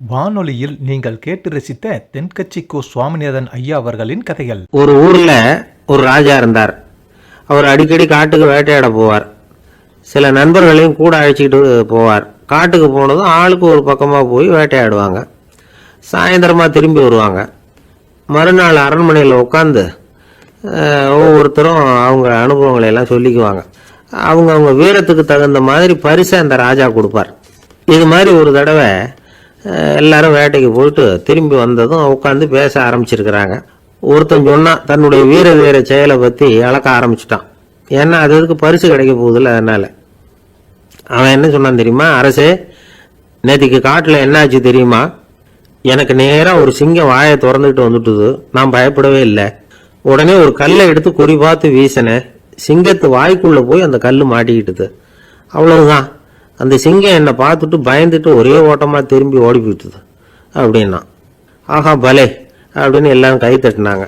வானொலியில் நீங்கள் கேட்டு ரசித்த தென்கட்சி கோ சுவாமிநாதன் ஐயா அவர்களின் கதைகள். ஒரு ஊர்ல ஒரு ராஜா இருந்தார். அவர் அடிக்கடி காட்டுக்கு வேட்டையாட போவார். சில நண்பர்களையும் கூட அழைச்சிக்கிட்டு போவார். காட்டுக்கு போனதும் ஆளுக்கு ஒரு பக்கமாக போய் வேட்டையாடுவாங்க. சாயந்தரமா திரும்பி வருவாங்க. மறுநாள் அரண்மனையில் உட்காந்து ஒவ்வொருத்தரும் அவங்க அனுபவங்களை எல்லாம் சொல்லிக்குவாங்க. அவங்க வீரத்துக்கு தகுந்த மாதிரி பரிசை அந்த ராஜா கொடுப்பார். இது மாதிரி ஒரு தடவை எல்லாரும் வேட்டைக்கு போயிட்டு திரும்பி வந்ததும் உட்காந்து பேச ஆரம்பிச்சிருக்கிறாங்க. ஒருத்தன் சொன்னான், தன்னுடைய வீர செயலை பற்றி அளக்க ஆரம்பிச்சிட்டான். ஏன்னா அதுக்கு பரிசு கிடைக்க போகுதுல்ல, அதனால. அவன் என்ன சொன்னான் தெரியுமா? அரசே, நேற்றுக்கு காட்டில் என்ன ஆச்சு தெரியுமா? எனக்கு நேராக ஒரு சிங்கம் வாயை திறந்துக்கிட்டு வந்துட்டுது. நான் பயப்படவே இல்லை. உடனே ஒரு கல்லை எடுத்து குறி பார்த்து வீசினேன். சிங்கத்து வாய்க்குள்ளே போய் அந்த கல் மாட்டிக்கிட்டுது. அவ்வளவுதான். அந்த சிங்கம் என்னை பார்த்துட்டு பயந்துட்டு ஒரே ஓட்டமாக திரும்பி ஓடி போயிட்டுது அப்படின்னா. ஆஹா பலே அப்படின்னு எல்லாரும் கை தட்டினாங்க.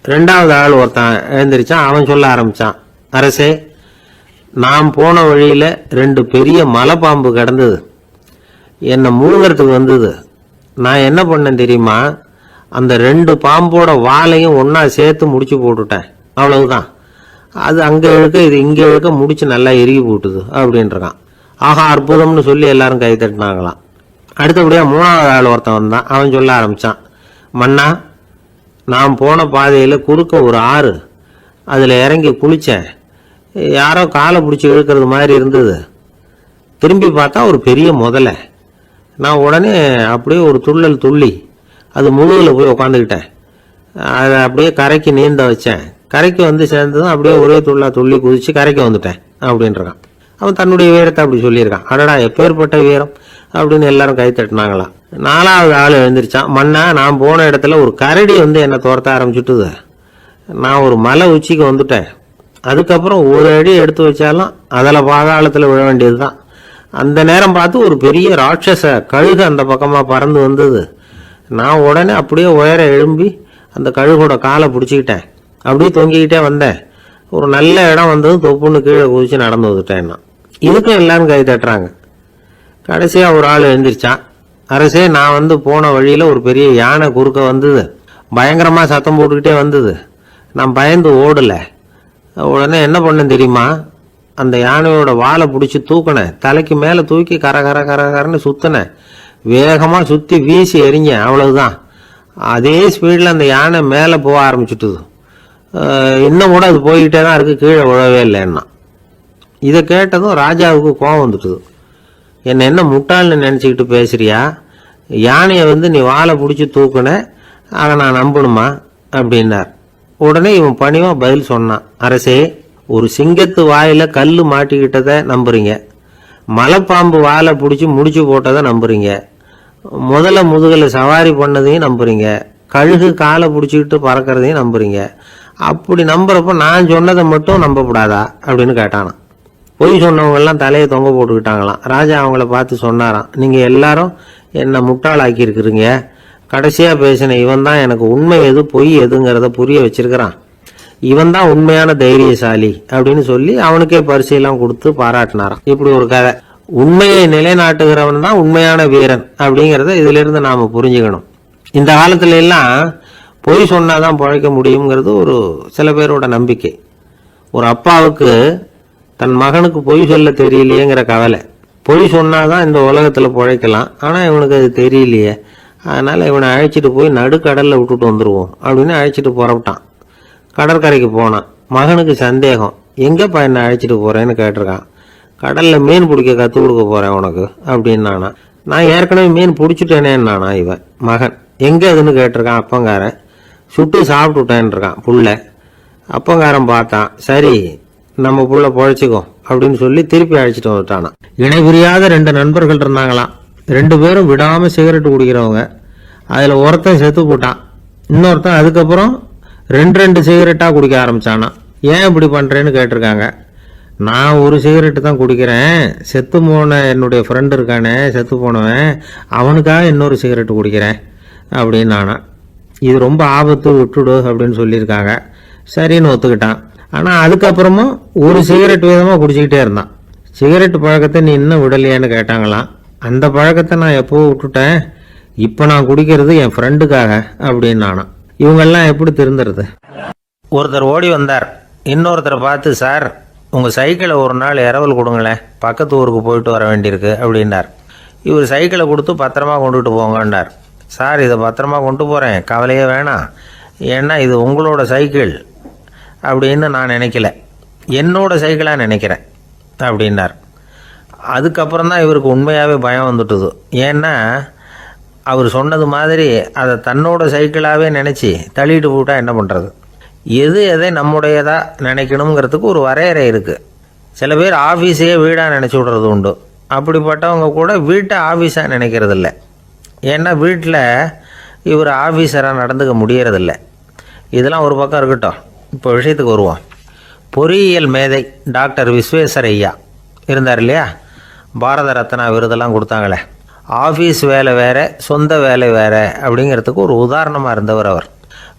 ரெண்டாவது ஆள் ஒருத்தன் எழுந்திரிச்சான். அவன் சொல்ல ஆரம்பித்தான், அரசே, நான் போன வழியில் 2 பெரிய மலைப்பாம்பு கிடந்தது. என்னை முழுங்கிறதுக்கு வந்தது. நான் என்ன பண்ணேன் தெரியுமா? அந்த 2 பாம்போட வாலையும் ஒன்றா சேர்த்து முடிச்சு போட்டுட்டேன். அவ்வளவுதான். அது அங்கே இழுக்க இது இங்கே இழுக்க முடிச்சு நல்லா இறுகி போட்டுது அப்படின்றான். ஆஹா அற்புதம்னு சொல்லி எல்லாரும் கை தட்டினாங்களாம். அடுத்தபடியாக 3வது ஆள் ஒருத்தன் வந்தான். அவன் சொல்ல ஆரம்பித்தான், மன்னா, நான் போன பாதையில் குறுக்க ஒரு ஆறு. அதில் இறங்கி குளித்தேன். யாரோ காலை பிடிச்சி இழுக்கிறது மாதிரி இருந்தது. திரும்பி பார்த்தா ஒரு பெரிய முதலை. நான் உடனே அப்படியே ஒரு துள்ளல் துள்ளி அது முழுகில் போய் உக்காந்துக்கிட்டேன். அதை அப்படியே கரைக்கு நீந்த வச்சேன். கரைக்கு வந்து சேர்ந்ததும் அப்படியே ஒரே துள்ளி குதிச்சு கரைக்கு வந்துட்டேன் அப்படின்றான். அவன் தன்னுடைய வீரத்தை அப்படி சொல்லியிருக்கான். அடடா, எப்பேற்பட்ட வீரம் அப்படின்னு எல்லாரும் கை தட்டினாங்களாம். 4வது ஆள் எழுந்திரிச்சான். மன்னா, நான் போன இடத்துல ஒரு கரடி வந்து என்னை துரத்த ஆரம்பிச்சுட்டுது. நான் ஒரு மலை உச்சிக்கு வந்துட்டேன். அதுக்கப்புறம் ஒரு அடி எடுத்து வச்சாலும் அதில் பாதாளத்தில் விழ வேண்டியது தான். அந்த நேரம் பார்த்து ஒரு பெரிய ராட்சச கழுகு அந்த பக்கமாக பறந்து வந்தது. நான் உடனே அப்படியே உயர எழும்பி அந்த கழுகோட காலை பிடிச்சிக்கிட்டேன். அப்படியே தொங்கிக்கிட்டே வந்தேன். ஒரு நல்ல இடம் வந்ததும் தொப்புன்னு கீழே குதிச்சு நடந்து வந்துட்டேன். இதுக்கும் எல்லாரும் கை தட்டுறாங்க. கடைசியாக ஒரு ஆள் எழுந்திரிச்சான். அரசே, நான் வந்து போன வழியில் ஒரு பெரிய யானை குறுக்க வந்தது. பயங்கரமாக சத்தம் போட்டுக்கிட்டே வந்தது. நான் பயந்து ஓடலை. உடனே என்ன பண்ணேன் தெரியுமா? அந்த யானையோட வாலை பிடிச்சி தூக்கினேன். தலைக்கு மேலே தூக்கி கரன்னு சுற்றினேன். வேகமாக சுற்றி வீசி எறிஞ்சேன். அவ்வளவுதான். அதே ஸ்பீடில் அந்த யானை மேலே போக ஆரம்பிச்சுட்டுது. இன்னும் கூட அது போய்கிட்டே தான் இருக்குது, கீழே விழவே இல்லைன்னா. இதை கேட்டதும் ராஜாவுக்கு கோபம் வந்துட்டுது. என்ன முட்டாள்னு நினச்சிக்கிட்டு பேசுறியா? யானையை வந்து நீ வாழை பிடிச்சி தூக்குன, அதை நான் நம்பணுமா அப்படின்னார். உடனே இவன் பணிவாக பதில் சொன்னான், அரசே, ஒரு சிங்கத்து வாயில் கல் மாட்டிக்கிட்டதை நம்புறீங்க, மலைப்பாம்பு வாழை பிடிச்சி முடிச்சு போட்டதை நம்புறீங்க, முதல்ல முதுகில் சவாரி பண்ணதையும் நம்புறீங்க, கழுகு காலை பிடிச்சிக்கிட்டு பறக்கிறதையும் நம்புறீங்க. அப்படி நம்புறப்ப நான் சொன்னதை மட்டும் நம்பக்கூடாதா அப்படின்னு கேட்டானான். பொய் சொன்னவங்கெல்லாம் தலையை தொங்க போட்டுக்கிட்டாங்களாம். ராஜா அவங்கள பார்த்து சொன்னாராம், நீங்கள் எல்லாரும் என்னை முட்டாளாக்கி இருக்கிறீங்க. கடைசியாக பேசின இவன் தான் எனக்கு உண்மை எது பொய் எதுங்கிறத புரிய வச்சிருக்கிறான். இவன் தான் உண்மையான தைரியசாலி அப்படின்னு சொல்லி அவனுக்கே பரிசையெல்லாம் கொடுத்து பாராட்டினாராம். இப்படி ஒரு கதை. உண்மையை நிலைநாட்டுகிறவன் தான் உண்மையான வீரன் அப்படிங்கிறத இதிலிருந்து நாம் புரிஞ்சுக்கணும். இந்த காலத்துல எல்லாம் பொய் சொன்னாதான் பிழைக்க முடியுங்கிறது ஒரு சில பேரோட நம்பிக்கை. ஒரு அப்பாவுக்கு தன் மகனுக்கு பொய் சொல்ல தெரியலையேங்கிற கவலை. பொய் சொன்னாதான் இந்த உலகத்தில் பிழைக்கலாம், ஆனால் இவனுக்கு அது தெரியலையே, அதனால் இவனை அழைச்சிட்டு போய் நடுக்கடலில் விட்டுட்டு வந்துடுவோம் அப்படின்னு அழைச்சிட்டு புறப்பட்டான். கடற்கரைக்கு போனான். மகனுக்கு சந்தேகம், எங்கேப்பா என்னை அழைச்சிட்டு போகிறேன்னு கேட்டிருக்கான். கடலில் மீன் பிடிக்க கற்றுக் கொடுக்க போகிறேன் உனக்கு அப்படின்னானா. நான் ஏற்கனவே மீன் பிடிச்சிட்டேனேன்னானா இவன் மகன். எங்கே அதுன்னு கேட்டிருக்கான். அப்பங்காரன். சுட்டு சாப்பிட்டுட்டேன் இருக்கான் புள்ள. அப்பங்காரன் பார்த்தான், சரி நம்ம புள்ள பொழைச்சிக்கோ அப்படின்னு சொல்லி திருப்பி அழைச்சிட்டு வந்துட்டானா. இணை புரியாத 2 நண்பர்கள் இருந்தாங்களாம். 2 பேரும் விடாமல் சிகரெட்டு குடிக்கிறவங்க. அதில் ஒருத்தன் செத்து போட்டான். இன்னொருத்தன் அதுக்கப்புறம் 2 சிகரெட்டாக குடிக்க ஆரம்பிச்சானா. ஏன் இப்படி பண்ணுறேன்னு கேட்டிருக்காங்க. நான் ஒரு சிகரெட்டு தான் குடிக்கிறேன், செத்து போன என்னுடைய ஃப்ரெண்டு இருக்கானே செத்து போனவன், அவனுக்காக இன்னொரு சிகரெட்டு குடிக்கிறேன் அப்படின்னு நானா. இது ரொம்ப ஆபத்து, விட்டுடு அப்படின்னு சொல்லியிருக்காங்க. சரின்னு ஒத்துக்கிட்டான். ஆனால் அதுக்கப்புறமும் ஒரு சிகரெட் விதமாக குடிச்சிக்கிட்டே இருந்தான். சிகரெட் பழக்கத்தை நீ இன்னும் விடலையான்னு கேட்டாங்களாம். அந்த பழக்கத்தை நான் எப்போ விட்டுட்டேன், இப்போ நான் குடிக்கிறது என் ஃப்ரெண்டுக்காக அப்படின்னு நானும். இவங்கெல்லாம் எப்படி திருந்துறது? ஒருத்தர் ஓடி வந்தார். இன்னொருத்தரை பார்த்து, சார் உங்கள் சைக்கிளை ஒரு நாள் இரவல் கொடுங்களேன், பக்கத்து ஊருக்கு போயிட்டு வர வேண்டியிருக்கு அப்படின்னார். இவர் சைக்கிளை கொடுத்து பத்திரமா கொண்டுட்டு போங்கன்னார். சார் இதை பத்திரமா கொண்டு போகிறேன், கவலையே வேணாம், ஏன்னா இது உங்களோட சைக்கிள் அப்படின்னு நான் நினைக்கல, என்னோட சைக்கிளாக நினைக்கிறேன் அப்படின்னார். அதுக்கப்புறம் தான் இவருக்கு உண்மையாகவே பயம் வந்துட்டுது. ஏன்னா அவர் சொன்னது மாதிரி அதை தன்னோட சைக்கிளாகவே நினச்சி தள்ளிட்டு போட்டால் என்ன பண்ணுறது? எது எதை நம்முடையதாக நினைக்கணுங்கிறதுக்கு ஒரு வரையறை இருக்குது. சில பேர் ஆஃபீஸையே வீடாக நினச்சி விட்றது உண்டு. அப்படிப்பட்டவங்க கூட வீட்டை ஆஃபீஸாக நினைக்கிறதில்ல. ஏன்னா வீட்டில் இவர் ஆஃபீஸராக நடந்துக்க முடியறதில்ல. இதெல்லாம் ஒரு பக்கம் இருக்கட்டும், இப்போ விஷயத்துக்கு வருவோம். பொறியியல் மேதை டாக்டர் விஸ்வேஸ்வர ஐயா இருந்தார் இல்லையா, பாரத ரத்னா விருதெல்லாம் கொடுத்தாங்களே. ஆஃபீஸ் வேலை வேறு, சொந்த வேலை வேறு அப்படிங்கிறதுக்கு ஒரு உதாரணமாக இருந்தவர் அவர்.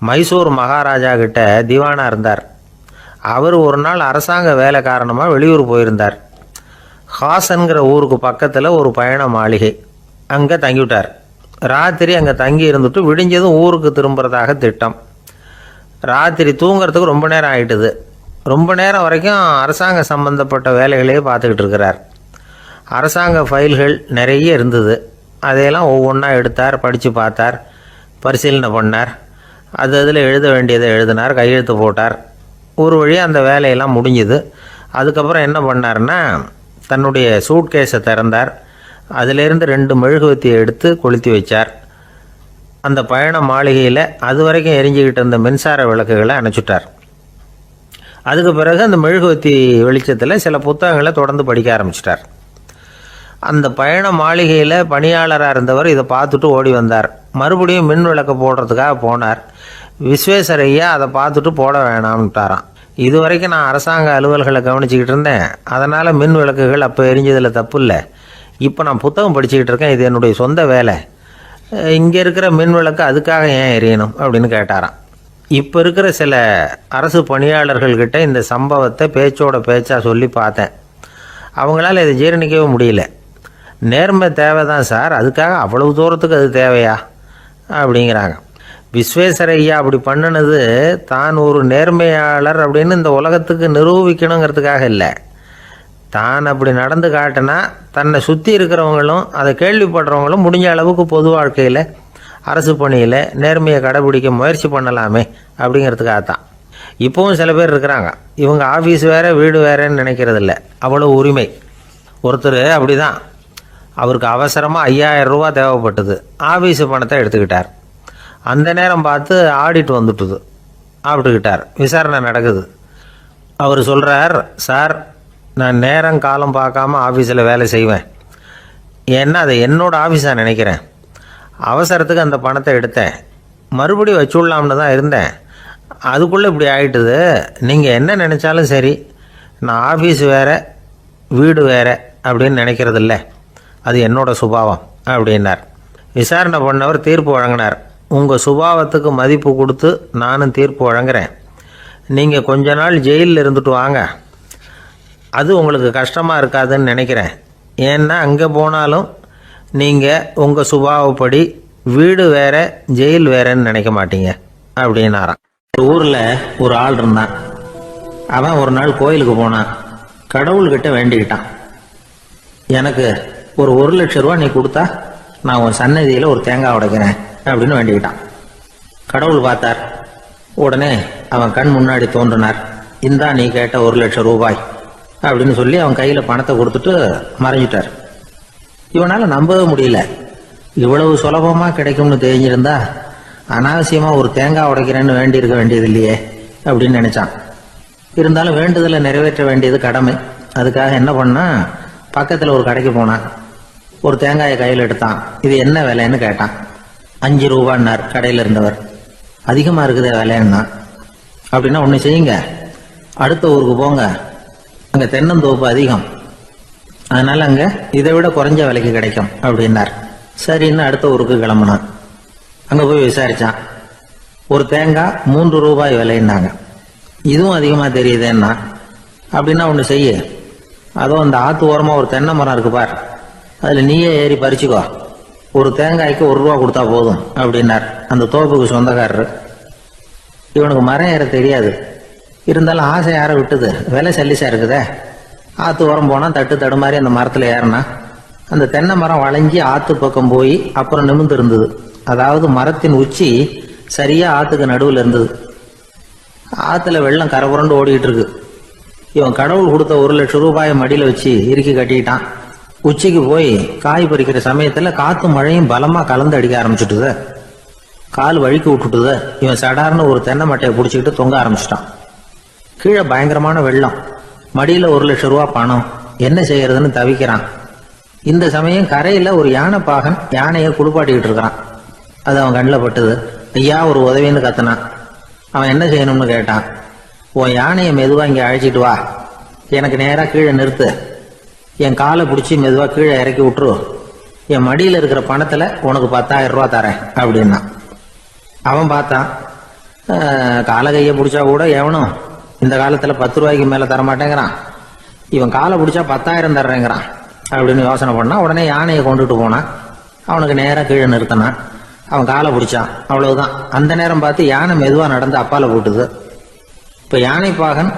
மைசூர் மகாராஜா கிட்ட திவானாக இருந்தார். அவர் ஒரு நாள் அரசாங்க வேலை காரணமாக வெளியூர் போயிருந்தார். ஹாசன்கிற ஊருக்கு பக்கத்தில் ஒரு பயண மாளிகை, அங்கே தங்கிவிட்டார். ராத்திரி அங்கே தங்கி இருந்துட்டு விடிஞ்சதும் ஊருக்கு திரும்புறதாக திட்டம். ராத்திரி தூங்கிறதுக்கு ரொம்ப நேரம் ஆகிட்டுது. ரொம்ப நேரம் வரைக்கும் அரசாங்க சம்பந்தப்பட்ட வேலைகளையே பார்த்துக்கிட்டு இருக்கிறார். அரசாங்க ஃபைல்கள் நிறைய இருந்தது. அதையெல்லாம் ஒவ்வொன்றா எடுத்தார், படித்து பார்த்தார், பரிசீலனை பண்ணார். அதில் எழுத வேண்டியதை எழுதினார், கையெழுத்து போட்டார். ஒரு வழியாக அந்த வேலையெல்லாம் முடிஞ்சுது. அதுக்கப்புறம் என்ன பண்ணார்னா, தன்னுடைய சூட்கேஸை திறந்தார். அதிலிருந்து 2 மெழுகுவத்தியை எடுத்து கொளுத்தி வச்சார். அந்த பயண மாளிகையில் அது வரைக்கும் எரிஞ்சிக்கிட்டு இருந்த மின்சார விளக்குகளை அணைச்சிட்டார். அதுக்கு பிறகு அந்த மெழுகுவத்தி வெளிச்சத்தில் சில புத்தகங்களை தொடர்ந்து படிக்க ஆரம்பிச்சிட்டார். அந்த பயண மாளிகையில் பணியாளராக இருந்தவர் இதை பார்த்துட்டு ஓடி வந்தார். மறுபடியும் மின் விளக்கு போடுறதுக்காக போனார். விஸ்வேஸ்வர ஐயா அதை பார்த்துட்டு போட வேணாம்ட்டாராம். இது வரைக்கும் நான் அரசாங்க அலுவல்களை கவனிச்சிக்கிட்டு இருந்தேன், அதனால் மின் விளக்குகள் அப்போ எரிஞ்சதில் தப்பு இல்லை. இப்போ நான் புத்தகம் படிச்சுக்கிட்டு இருக்கேன், இது என்னுடைய சொந்த வேலை, இங்கே இருக்கிற மின் விளக்கு அதுக்காக ஏன் எரியணும் அப்படின்னு கேட்டாராம். இப்போ இருக்கிற சில அரசு பணியாளர்கள்கிட்ட இந்த சம்பவத்தை பேச்சோட பேச்சாக சொல்லி பார்த்தேன். அவங்களால இதை ஜீரணிக்கவே முடியல. நேர்மை தேவை தான் சார், அதுக்காக அவ்வளவு தூரத்துக்கு அது தேவையா அப்படிங்கிறாங்க. விஸ்வேஸ்வர ஐயா அப்படி பண்ணினது தான் ஒரு நேர்மையாளர் அப்படின்னு இந்த உலகத்துக்கு நிரூபிக்கணுங்கிறதுக்காக இல்லை. தான் அப்படி நடந்து காட்டினா தன்னை சுற்றி இருக்கிறவங்களும் அதை கேள்விப்படுறவங்களும் முடிஞ்ச அளவுக்கு பொது வாழ்க்கையில், அரசு பணியில் நேர்மையை கடைபிடிக்க முயற்சி பண்ணலாமே அப்படிங்கிறதுக்காகத்தான். இப்போவும் சில பேர் இருக்கிறாங்க, இவங்க ஆஃபீஸ் வேறு வீடு வேறேன்னு நினைக்கிறதில்ல, அவ்வளோ உரிமை. ஒருத்தர் அப்படி தான், அவருக்கு அவசரமாக 5000 ரூபா தேவைப்பட்டது. ஆஃபீஸு பணத்தை எடுத்துக்கிட்டார். அந்த நேரம் பார்த்து ஆடிட் வந்துட்டுது, ஆப்பிட்டுக்கிட்டார். விசாரணை நடக்குது. அவர் சொல்கிறார், சார் நான் நேரம் காலம் பார்க்காம ஆஃபீஸில் வேலை செய்வேன், ஏன்னா அதை என்னோடய ஆஃபீஸாக நினைக்கிறேன். அவசரத்துக்கு அந்த பணத்தை எடுத்தேன், மறுபடியும் வச்சுடலாம்னு தான் இருந்தேன், அதுக்குள்ளே இப்படி ஆகிட்டுது. நீங்கள் என்ன நினச்சாலும் சரி, நான் ஆஃபீஸ் வேறு வீடு வேறு அப்படின்னு நினைக்கிறதில்ல, அது என்னோட சுபாவம் அப்படின்னார். விசாரணை பண்ணவர் தீர்ப்பு வழங்கினார். உங்கள் சுபாவத்துக்கு மதிப்பு கொடுத்து நானும் தீர்ப்பு வழங்குறேன். நீங்கள் கொஞ்ச நாள் ஜெயிலில் இருந்துட்டு வாங்க, அது உங்களுக்கு கஷ்டமாக இருக்காதுன்னு நினைக்கிறேன். ஏன்னா அங்கே போனாலும் நீங்கள் உங்கள் சுபாவப்படி வீடு வேறு ஜெயில் வேறேன்னு நினைக்க மாட்டீங்க அப்படின்னாராம். ஊரில் ஒரு ஆள் இருந்தான். அவன் ஒரு நாள் கோயிலுக்கு போனான். கடவுள்கிட்ட வேண்டிக்கிட்டான், எனக்கு ஒரு 1,00,000 ரூபா நீ கொடுத்தா நான் உன் சன்னதியில் ஒரு தேங்காய் உடைக்கிறேன் அப்படின்னு வேண்டிக்கிட்டான். கடவுள் பார்த்தார். உடனே அவன் கண் முன்னாடி தோன்றினார். இந்தா நீ கேட்ட 1,00,000 ரூபாய் அப்படின்னு சொல்லி அவன் கையில் பணத்தை கொடுத்துட்டு மறைஞ்சிட்டார். இவனால் நம்பவே முடியல. இவ்வளவு சுலபமாக கிடைக்கும்னு தெரிஞ்சிருந்தா அனாவசியமாக ஒரு தேங்காய் உடைக்கிறேன்னு வேண்டியிருக்க வேண்டியது இல்லையே அப்படின்னு நினச்சான். இருந்தாலும் வேண்டுதலை நிறைவேற்ற வேண்டியது கடமை. அதுக்காக என்ன பண்ணா, பக்கத்தில் ஒரு கடைக்கு போனான். ஒரு தேங்காயை கையில் எடுத்தான். இது என்ன விலைன்னு கேட்டான். 5 ரூபான்னார் கடையில் இருந்தவர். அதிகமாக இருக்குதே விலைன்னா. அப்படின்னா ஒன்று செய்யுங்க, அடுத்த ஊருக்கு போங்க, அங்கே தென்னந்தோப்பு அதிகம், அதனால் அங்கே இதை விட குறைஞ்ச விலைக்கு கிடைக்கும் அப்படின்னார். சரின்னு அடுத்த ஊருக்கு கிளம்புனான். அங்கே போய் விசாரித்தான். ஒரு தேங்காய் 3 ரூபாய் விலைன்னாங்க. இதுவும் அதிகமாக தெரியுதுன்னா. அப்படின்னா ஒன்று செய்ய, அதோ அந்த ஆற்று ஓரமாக ஒரு தென்னை மரம் இருக்கு பார், அதில் நீயே ஏறி பறிச்சுக்கோ, ஒரு தேங்காய்க்கு 1 ரூபா கொடுத்தா போதும் அப்படின்னார் அந்த தோப்புக்கு சொந்தக்காரரு. இவனுக்கு மரம் ஏற தெரியாது, இருந்தாலும் ஆசை யாரை விட்டுது, விலை சல்லிசா இருக்குதே. ஆற்று உரம் போனால் தட்டு தடுமாறி அந்த மரத்தில் ஏறினா அந்த தென்னை மரம் வளைஞ்சி ஆற்று பக்கம் போய் அப்புறம் நிமிர்ந்து இருந்தது. அதாவது மரத்தின் உச்சி சரியா ஆற்றுக்கு நடுவில் இருந்தது. ஆற்றுல வெள்ளம் கரபுரண்டு ஓடிக்கிட்டு இருக்கு. இவன் கடவுள் கொடுத்த 1 லட்சம் ரூபாயை மடியில் வச்சு இறுக்கி கட்டிக்கிட்டான். உச்சிக்கு போய் காய் பறிக்கிற சமயத்தில் காற்றும் மழையும் பலமாக கலந்து அடிக்க ஆரம்பிச்சுட்டுது. கால் வழுக்கி விட்டுட்டுது. இவன் சடார்னு ஒரு தென்னை மட்டையை பிடிச்சிக்கிட்டு தொங்க ஆரம்பிச்சிட்டான். கீழே பயங்கரமான வெள்ளம், மடியில் 1 லட்சம் ரூபா பணம், என்ன செய்யறதுன்னு தவிக்கிறான். இந்த சமயம் கரையில் ஒரு யானை பாகன் யானையை குளிப்பாட்டிக்கிட்டு இருக்கிறான். அது அவன் கண்ணில் பட்டுது. ஐயா ஒரு உதவின்னு கத்துனான். அவன் என்ன செய்யணும்னு கேட்டான். உன் யானையை மெதுவாக இங்கே அழைச்சிட்டு வா, எனக்கு நேராக கீழே நிறுத்து, என் காலை பிடிச்சி மெதுவாக கீழே இறக்கி விட்டுரு, என் மடியில் இருக்கிற பணத்தில் உனக்கு 10,000 ரூபா தரேன் அப்படின்னா. அவன் பார்த்தான், காலை கையை பிடிச்சா கூட எவனும் இந்த காலத்தில் 10 ரூபாய்க்கு மேலே தரமாட்டேங்கிறான், இவன் காலை பிடிச்சா 10,000 தர்றேங்கிறான் அப்படின்னு யோசனை பண்ணான். உடனே யானையை கொண்டுட்டு போனான். அவனுக்கு நேராக கீழே நிறுத்தினான். அவன் காலை பிடிச்சான். அவ்வளவுதான். அந்த நேரம் பார்த்து யானை மெதுவாக நடந்து அப்பால போட்டுது. இப்போ யானை பாகன்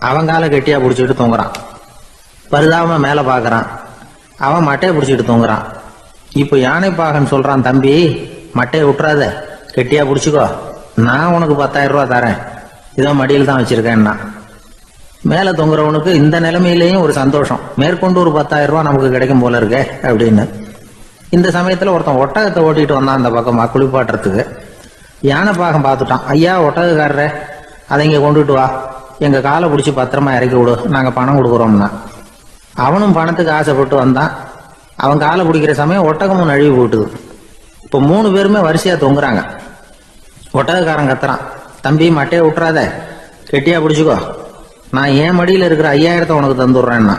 அவன் காலை கெட்டியாக பிடிச்சிட்டு தூங்குறான். பரிதாபமாக மேலே பார்க்குறான். அவன் மட்டையை பிடிச்சிட்டு தூங்குறான். இப்போ யானை பாகன் சொல்கிறான், தம்பி மட்டையை விட்டுறாத, கெட்டியாக பிடிச்சிக்கோ, நான் உனக்கு 10,000 ரூபா தரேன், இதோ மடியில் தான் வச்சிருக்கேன்னா. மேலே தொங்குறவனுக்கு இந்த நிலைமையிலேயும் ஒரு சந்தோஷம், மேற்கொண்டு ஒரு 10,000 ரூபா நமக்கு கிடைக்கும் போல இருக்கே அப்படின்னு. இந்த சமயத்தில் ஒருத்தன் ஒட்டகத்தை ஓட்டிட்டு வந்தான் அந்த பக்கமாக குளிப்பாட்டுறதுக்கு. யானை பாகம் பார்த்துட்டான். ஐயா ஒட்டகக்காரரே, அதை இங்கே கொண்டுட்டு வா, எங்கள் காலை பிடிச்சி பத்திரமா இறக்கி விடு, நாங்கள் பணம் கொடுக்குறோம்னா. அவனும் பணத்துக்கு ஆசைப்பட்டு வந்தான். அவன் காலை பிடிக்கிற சமயம் ஒட்டகமும் நழுவி போட்டுது. இப்போ 3 பேருமே வரிசையாக தொங்குறாங்க. ஒட்டகக்காரன் கத்துறான், தம்பி மட்டையை விட்டுறாத, கெட்டியாக பிடிச்சிக்கோ, நான் என் மடியில் இருக்கிற 5,000 உனக்கு தந்துடுறேன்னா.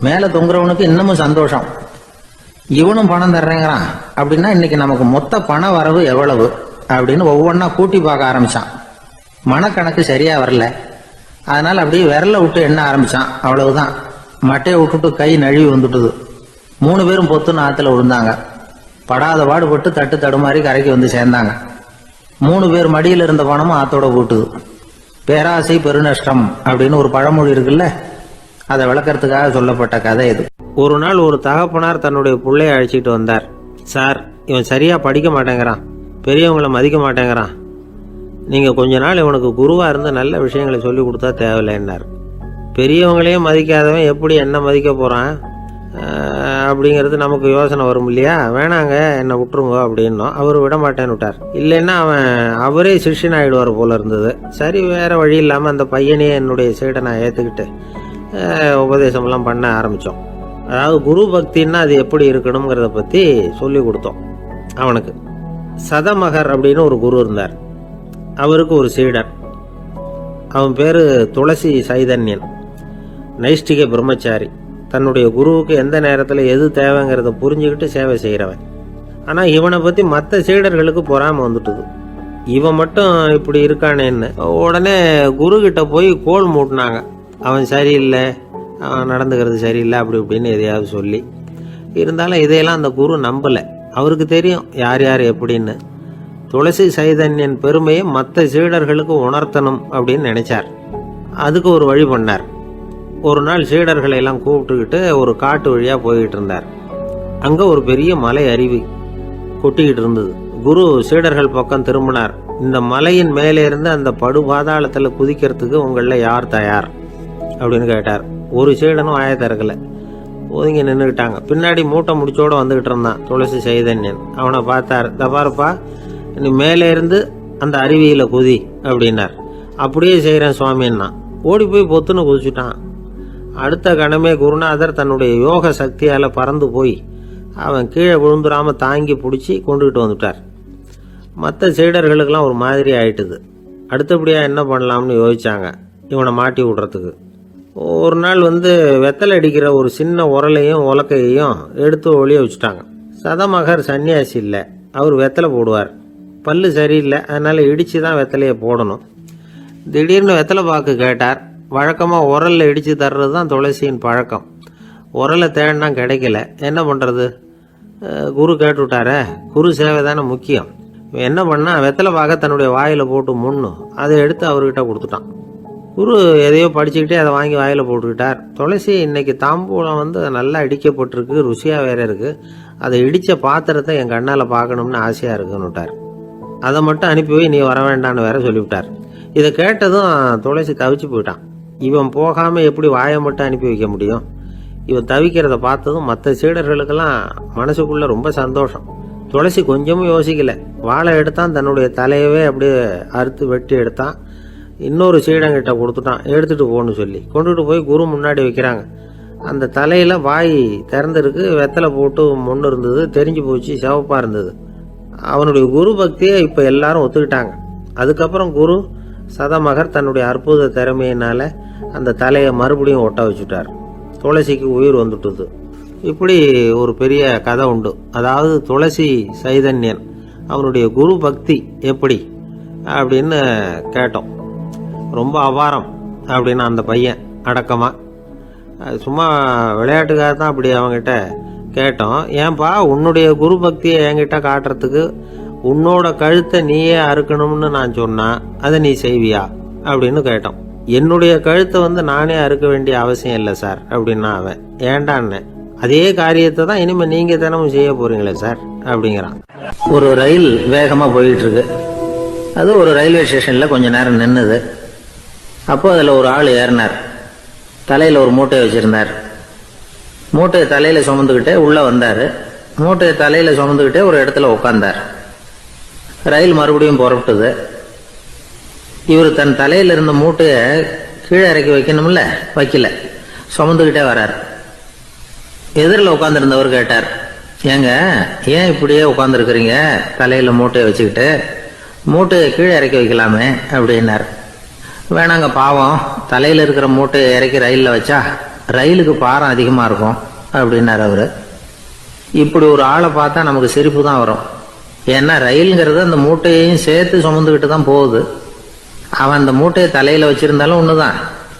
மேலே தொங்குறவனுக்கு இன்னமும் சந்தோஷம், இவனும் பணம் தர்றேங்கிறான் அப்படின்னா இன்னைக்கு நமக்கு மொத்த பண வரவு எவ்வளவு அப்படின்னு ஒவ்வொன்றா கூட்டி பார்க்க ஆரம்பிச்சான். மனக்கணக்கு சரியா வரல, அதனால அப்படியே விரல விட்டு எண்ண ஆரம்பிச்சான். அவ்வளவுதான், மட்டையை விட்டுட்டு கை நழுவி வந்துட்டுது. 3 பேரும் பொத்துன்னு ஆத்துல விழுந்தாங்க. படாத பாடுபட்டு தட்டு தடுமாறி கரைக்கு வந்து சேர்ந்தாங்க. 3 பேர் மடியில் இருந்த பணமும் ஆத்தோட போட்டுது. பேராசை பெருநஷ்டம் அப்படின்னு ஒரு பழமொழி இருக்குல்ல, அதை விளக்கறதுக்காக சொல்லப்பட்ட கதை இது. ஒரு நாள் ஒரு தகப்பனார் தன்னுடைய பிள்ளைய அழைச்சிட்டு வந்தார். சார், இவன் சரியா படிக்க மாட்டேங்கிறான், பெரியவங்களை மதிக்க மாட்டேங்கிறான், நீங்க கொஞ்ச நாள் இவனுக்கு குருவா இருந்து நல்ல விஷயங்களை சொல்லி கொடுத்தா தேவையில்லைன்னார். பெரியவங்களையும் மதிக்காதவன் எப்படி என்ன மதிக்க போறான் அப்படிங்கிறது நமக்கு யோசனை வரும் இல்லையா. வேணாங்க, என்னை விட்டுருங்க அப்படின்னோம். அவர் விட மாட்டேன்னு விட்டார். இல்லைன்னா அவரே சிஷ்யன் ஆகிடுவார் போல இருந்தது. சரி, வேற வழி இல்லாமல் அந்த பையனையே என்னுடைய சீடனை ஏற்றுக்கிட்டு உபதேசமெல்லாம் பண்ண ஆரம்பித்தோம். அதாவது குரு பக்தின்னா அது எப்படி இருக்கணுங்கிறத பற்றி சொல்லி கொடுத்தோம் அவனுக்கு. சதமகர் அப்படின்னு ஒரு குரு இருந்தார். அவருக்கு ஒரு சீடர். அவன் பேர் துளசி சைதன்யன், நைஷ்டிக பிரம்மச்சாரி. தன்னுடைய குருவுக்கு எந்த நேரத்தில் எது தேவைங்கிறத புரிஞ்சுக்கிட்டு சேவை செய்கிறவன். ஆனால் இவனை பற்றி மற்ற சீடர்களுக்கு பொறாமை வந்துட்டுது. இவன் மட்டும் இப்படி இருக்கானேன்னு உடனே குரு கிட்ட போய் கோல் மூட்டினாங்க. அவன் சரியில்லை, அவன் நடந்துக்கிறது சரியில்லை, அப்படி இப்படின்னு எதையாவது சொல்லி. இருந்தாலும் இதையெல்லாம் அந்த குரு நம்பலை. அவருக்கு தெரியும் யார் யார் எப்படின்னு. துளசி சைதன்யன் பெருமையை மற்ற சீடர்களுக்கு உணர்த்தணும் அப்படின்னு நினைச்சார். அதுக்கு ஒரு வழி பண்ணார். ஒரு நாள் சீடர்களை எல்லாம் கூப்பிட்டுக்கிட்டு ஒரு காட்டு வழியாக போய்கிட்டு இருந்தார். அங்கே ஒரு பெரிய மலை அருவி கொட்டிக்கிட்டு இருந்தது. குரு சீடர்கள் பக்கம் திரும்பினார். இந்த மலையின் மேலே இருந்து அந்த படுபாதாளத்தில் குதிக்கிறதுக்கு உங்களில் யார் தயார் அப்படின்னு கேட்டார். ஒரு சீடனும் ஆய திறக்கலை, ஒதுங்கி நின்றுக்கிட்டாங்க. பின்னாடி மூட்டை முடிச்சோடு வந்துக்கிட்டு இருந்தான் துளசி சைதன்யன். அவனை பார்த்தார். தப்பாருப்பா, நீ மேலே இருந்து அந்த அருவியில் குதி அப்படின்னார். அப்படியே செய்கிறேன் சுவாமின்னா ஓடி போய் பொத்துன்னு குதிச்சுட்டான். அடுத்த கணமே குருநாதர் தன்னுடைய யோக சக்தியால் பறந்து போய் அவன் கீழே விழுந்துடாமல் தாங்கி பிடிச்சி கொண்டுகிட்டு வந்துட்டார். மற்ற சீடர்களுக்கெல்லாம் ஒரு மாதிரி ஆயிட்டுது. அடுத்தபடியாக என்ன பண்ணலாம்னு யோசிச்சாங்க இவனை மாட்டி விடுறதுக்கு. ஒரு நாள் வெத்தலை அடிக்கிற ஒரு சின்ன உரலையும் உலக்கையையும் எடுத்து ஒளிய வச்சுட்டாங்க. சதமகர் சன்னியாசி இல்லை, அவர் வெத்தலை போடுவார். பல்லு சரியில்லை, அதனால் இடித்து தான் வெத்தலையை போடணும். திடீர்னு வெத்தலை பாக்கு கேட்டார். வழக்கமாக உரலில் இடித்து தர்றது தான் துளசியின் பழக்கம். உரலை தேடினா கிடைக்கல, என்ன பண்ணுறது? குரு கேட்டுவிட்டாரே, குரு சேவை தானே முக்கியம். என்ன பண்ணா, வெத்தலை பாக்க தன்னுடைய வாயில் போட்டு முன்னும் அதை எடுத்து அவர்கிட்ட கொடுத்துட்டான். குரு எதையோ படிச்சுக்கிட்டே அதை வாங்கி வாயில் போட்டுக்கிட்டார். துளசி, இன்னைக்கு தாம்பூலம் வந்து நல்லா இடிக்கப்பட்டிருக்கு, ருசியாக வேற இருக்கு, அதை இடித்த பாத்திரத்தை என் கண்ணால் பார்க்கணும்னு ஆசையாக இருக்குன்னு விட்டார். அதை மட்டும் அனுப்பி போய் நீ வர வேண்டான்னு வேற சொல்லிவிட்டார். இதை கேட்டதும் துளசி தவிச்சு போயிட்டான். இவன் போகாமல் எப்படி வாயை மட்டும் அனுப்பி வைக்க முடியும்? இவன் தவிக்கிறத பார்த்ததும் மற்ற சீடர்களுக்கெல்லாம் மனசுக்குள்ளே ரொம்ப சந்தோஷம். துளசி கொஞ்சமும் யோசிக்கல, வாழை எடுத்தான், தன்னுடைய தலையவே அப்படியே அறுத்து வெட்டி எடுத்தான். இன்னொரு சீடங்கிட்ட கொடுத்துட்டான், எடுத்துகிட்டு போன்னு சொல்லி கொண்டுட்டு போய் குரு முன்னாடி வைக்கிறாங்க. அந்த தலையில் வாய் திறந்துருக்கு, வெத்தலை போட்டு முன்னு இருந்தது, தெரிஞ்சு போச்சு, சிவப்பாக இருந்தது. அவனுடைய குரு பக்தியை இப்போ எல்லாரும் ஒத்துக்கிட்டாங்க. அதுக்கப்புறம் குரு சதமகர் தன்னுடைய அற்புத திறமையினால அந்த தலையை மறுபடியும் ஒட்ட வச்சுட்டார். துளசிக்கு உயிர் வந்துட்டுது. இப்படி ஒரு பெரிய கதை உண்டு. அதாவது துளசி சைதன்யன் அவனுடைய குரு பக்தி எப்படி அப்படின்னு கேட்டோம். ரொம்ப அபாரம் அப்படின்னு அந்த பையன் அடக்கமா, சும்மா விளையாட்டுக்காக தான் அப்படி அவங்ககிட்ட கேட்டோம். ஏன்பா உன்னுடைய குரு பக்தியை என்கிட்ட காட்டுறதுக்கு உன்னோட கழுத்தை நீயே அறுக்கணும்னு நான் சொன்னா அதை நீ செய்வியா அப்படின்னு கேட்டோம். என்னுடைய கழுத்தை வந்து நானே அறுக்க வேண்டிய அவசியம் இல்லை சார் அப்படின்னா அவன். ஏண்டான்னு, அதே காரியத்தை தான் இனிமேல் நீங்கள் தினமும் செய்ய போறீங்களே சார் அப்படிங்கிறான். ஒரு ரயில் வேகமாக போயிட்டு இருக்கு. அது ஒரு ரயில்வே ஸ்டேஷனில் கொஞ்ச நேரம் நின்றுது. அப்போ அதில் ஒரு ஆள் ஏறினார். தலையில் ஒரு மூட்டையை வச்சுருந்தார். மூட்டையை தலையில் சுமந்துக்கிட்டே உள்ளே வந்தார். மூட்டையை தலையில் சுமந்துக்கிட்டே ஒரு இடத்துல உட்கார்ந்தார். ரயில் மறுபடியும் புறப்பட்டது. இவர் தன் தலையில் இருந்த மூட்டையை கீழே இறக்கி வைக்கணும்ல, வைக்கல, சுமந்துக்கிட்டே வர்றார். எதிரில் உட்காந்துருந்தவர் கேட்டார், ஏங்க ஏன் இப்படியே உட்காந்துருக்குறீங்க தலையில் மூட்டையை வச்சுக்கிட்டு, மூட்டையை கீழே இறக்கி வைக்கலாமே அப்படின்னார். வேணாங்க, பாவம், தலையில் இருக்கிற மூட்டையை இறக்கி ரயிலில் வச்சா ரயிலுக்கு பாரம் அதிகமாக இருக்கும் அப்படின்னார் அவர். இப்படி ஒரு ஆளை பார்த்தா நமக்கு சிரிப்பு தான் வரும். ஏன்னா ரயிலுங்கிறது அந்த மூட்டையையும் சேர்த்து சுமந்துக்கிட்டு தான் போகுது. அவன் அந்த மூட்டையை தலையில் வச்சிருந்தாலும் ஒன்று தான்,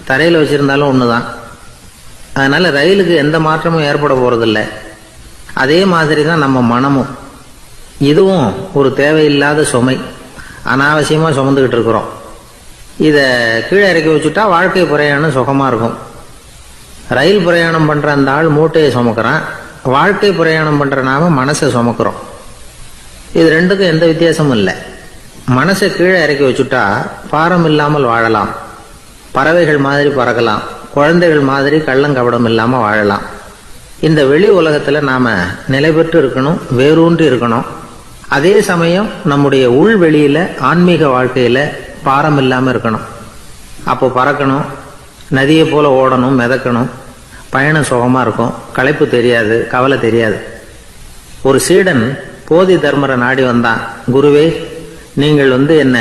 தரையில் வச்சிருந்தாலும் ஒன்று தான். அதனால ரயிலுக்கு எந்த மாற்றமும் ஏற்பட போறதில்லை. அதே மாதிரி தான் நம்ம மனமும். இதுவும் ஒரு தேவையில்லாத சுமை, அனாவசியமாக சுமந்துக்கிட்டு இருக்கிறோம். இதை கீழே இறக்கி வச்சுட்டா வாழ்க்கை பிரயாணம் சுகமாக இருக்கும். ரயில் பிரயாணம் பண்ணுற அந்த ஆள் மூட்டையை சுமக்கிறான், வாழ்க்கை பிரயாணம் பண்ணுற நாம மனசை சுமக்கிறோம். இது ரெண்டுக்கும் எந்த வித்தியாசமும் இல்லை. மனசை கீழே இறக்கி வச்சுட்டா பாரம் இல்லாமல் வாழலாம், பறவைகள் மாதிரி பறக்கலாம், குழந்தைகள் மாதிரி கள்ளங்கபடம் இல்லாமல் வாழலாம். இந்த வெளி உலகத்தில் நாம் நிலை பெற்று இருக்கணும், வேரூன்றி இருக்கணும். அதே சமயம் நம்முடைய உள்வெளியில் ஆன்மீக வாழ்க்கையில் பாரம் இல்லாமல் இருக்கணும். அப்போ பறக்கணும், நதியை போல ஓடணும், மிதக்கணும். பயணம் சுகமாக இருக்கும், களைப்பு தெரியாது, கவலை தெரியாது. ஒரு சீடன் போதி தர்மரை நாடி வந்தான். குருவே, நீங்கள் என்ன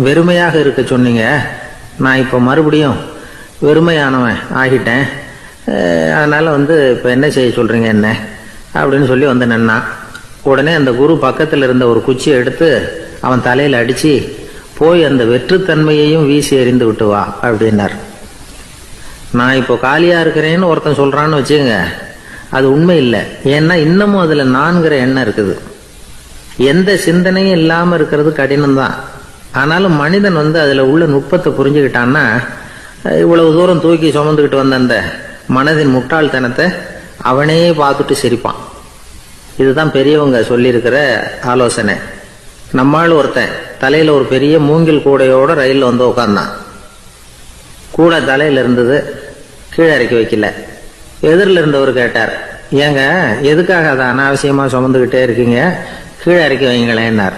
வெறுமையாக இருக்க சொன்னீங்க, நான் இப்போ மறுபடியும் வெறுமையானவன் ஆகிட்டேன், அதனால் இப்போ என்ன செய்ய சொல்கிறீங்க என்ன அப்படின்னு சொல்லி நின்னான். உடனே அந்த குரு பக்கத்தில் இருந்த ஒரு குச்சியை எடுத்து அவன் தலையில் அடித்து, போய் அந்த வெற்றுத்தன்மையையும் வீசி எறிந்து விட்டு வா அப்படின்னார். நான் இப்போ காலியாக இருக்கிறேன்னு ஒருத்தன் சொல்கிறான்னு வச்சுக்கோங்க, அது உண்மை இல்லை. ஏன்னா இன்னமும் அதில் நான்கிற எண்ணம் இருக்குது. எந்த சிந்தனையும் இல்லாமல் இருக்கிறது கடினம்தான். ஆனாலும் மனிதன் அதில் உள்ள நுட்பத்தை புரிஞ்சுக்கிட்டான்னா இவ்வளவு தூரம் தூக்கி சுமந்துக்கிட்டு வந்த அந்த மனதின் முட்டாள்தனத்தை அவனே பார்த்துட்டு சிரிப்பான். இதுதான் பெரியவங்க சொல்லியிருக்கிற ஆலோசனை. நம்மால் ஒருத்தன் தலையில் ஒரு பெரிய மூங்கில் கூடையோட ரயிலில் உட்கார்ந்தான். கூடை தலையில் இருந்தது, கீழே இறக்கி வைக்கல. எதிரில் இருந்தவர் கேட்டார், ஏங்க எதுக்காக அதை அனாவசியமாக சுமந்துக்கிட்டே இருக்கீங்க, கீழே இறக்கி வைங்களேன்னார்.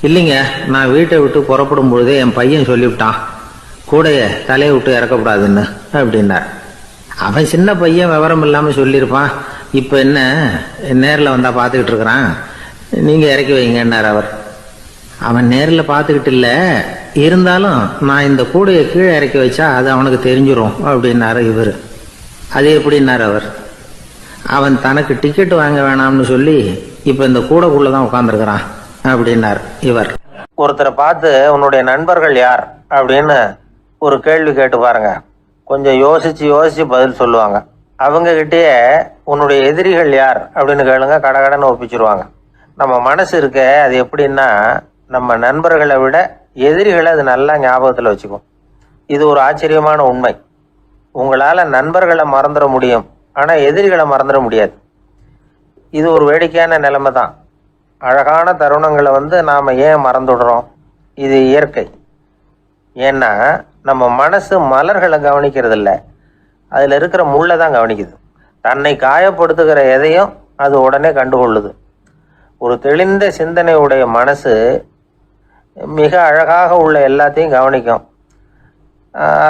இல்லைங்க, நான் வீட்டை விட்டு புறப்படும் பொழுதே என் பையன் சொல்லிவிட்டான், கூடைய தலையை விட்டு இறக்கக்கூடாதுன்னு அப்படின்னார். அவன் சின்ன பையன், விவரம் இல்லாமல் சொல்லியிருப்பான். இப்போ என்ன நேரில் வந்தால் பார்த்துக்கிட்டு இருக்கிறான், நீங்கள் இறக்கி வைங்கன்னார் அவர். அவன் நேரில் பார்த்துக்கிட்டு இல்லை, இருந்தாலும் நான் இந்த கூடையை கீழே இறக்கி வச்சா அது அவனுக்கு தெரிஞ்சிடும் அப்படின்னாரு இவர். அது எப்படின்னார் அவர். அவன் தனக்கு டிக்கெட் வாங்க வேணாம்னு சொல்லி இப்போ இந்த கூடைக்குள்ளே தான் உட்காந்துருக்கிறான் அப்படின்னார் இவர். ஒருத்தரை பார்த்து உன்னுடைய நண்பர்கள் யார் அப்படின்னு ஒரு கேள்வி கேட்டு பாருங்க, கொஞ்சம் யோசிச்சு யோசிச்சு பதில் சொல்லுவாங்க. அவங்ககிட்டயே உன்னுடைய எதிரிகள் யார் அப்படின்னு கேளுங்க, கடகடன்னு ஒப்பிச்சிருவாங்க. நம்ம மனசு இருக்க அது எப்படின்னா, நம்ம நண்பர்களை விட எதிரிகளை அது நல்லா ஞாபகத்தில் வச்சுக்கும். இது ஒரு ஆச்சரியமான உண்மை. உங்களால் நண்பர்களை மறந்துட முடியும், ஆனால் எதிரிகளை மறந்துட முடியாது. இது ஒரு வேடிக்கையான நிலைமை தான். அழகான தருணங்களை நாம் ஏன் மறந்துடுறோம்? இது இயற்கை. ஏன்னா நம்ம மனசு மலர்களை கவனிக்கிறது இல்லை, அதில் இருக்கிற முள்ளை தான் கவனிக்குது. தன்னை காயப்படுத்துகிற எதையும் அது உடனே கண்டுகொள்ளுது. ஒரு தெளிந்த சிந்தனையுடைய மனசு மிக அழகாக உள்ள எல்லாத்தையும் கவனிக்கும்.